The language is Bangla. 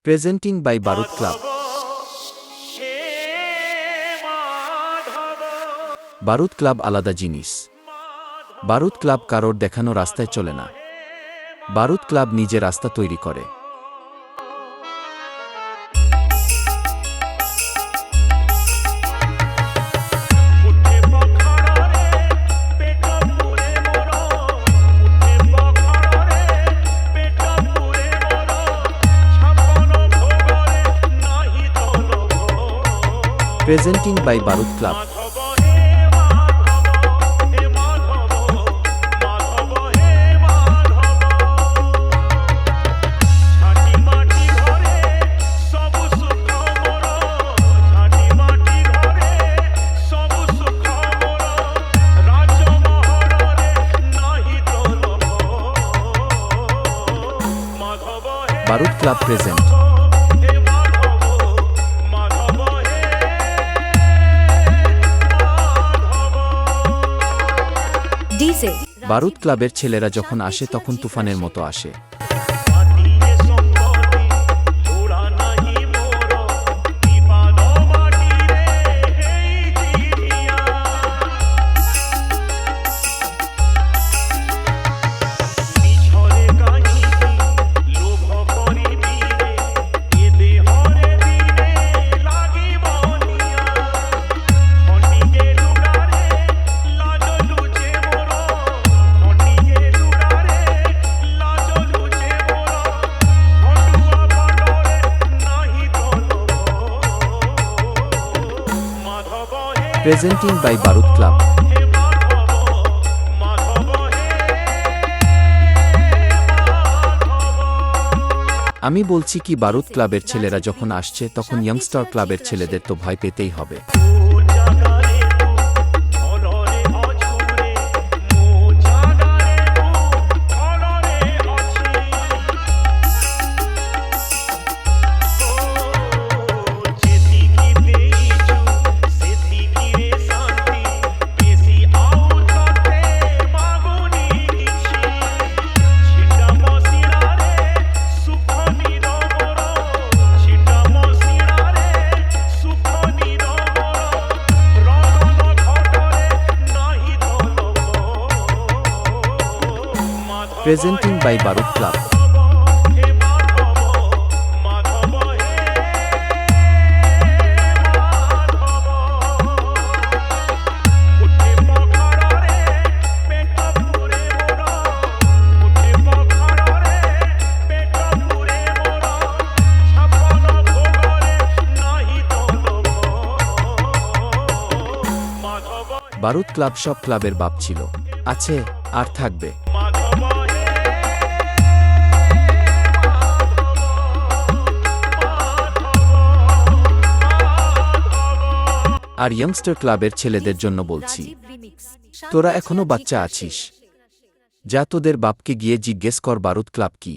প্রেজেন্টিং বাই বারুদ ক্লাব। বারুদ ক্লাব আলাদা জিনিস। বারুদ ক্লাব কারোর দেখানো রাস্তায় চলে না। বারুদ ক্লাব নিজে রাস্তা তৈরি করে। প্রেজেন্টিং বাই বারুদ ক্লাব। বারুদ ক্লাব প্রেজেন্ট। বারুদ ক্লাবের ছেলেরা যখন আসে তখন তুফানের মতো আসে। প্রেজেন্টিং বাই বারুদ ক্লাব। আমি বলছি কি, বারুদ ক্লাবের ছেলেরা যখন আসছে তখন ইয়ংস্টার ক্লাবের ছেলেদের তো ভয় পেতেই হবে। প্রেজেন্টিং বাই বারুদ ক্লাব। বারুদ ক্লাব সব ক্লাবের বাপ ছিল, আছে, আর থাকবে। আর ইয়ংস্টার ক্লাবের ছেলেদের জন্য বলছি, তোরা এখনো বাচ্চা আছিস, যা তোদের বাপকে গিয়ে জিজ্ঞেস কর বারুদ ক্লাব কি।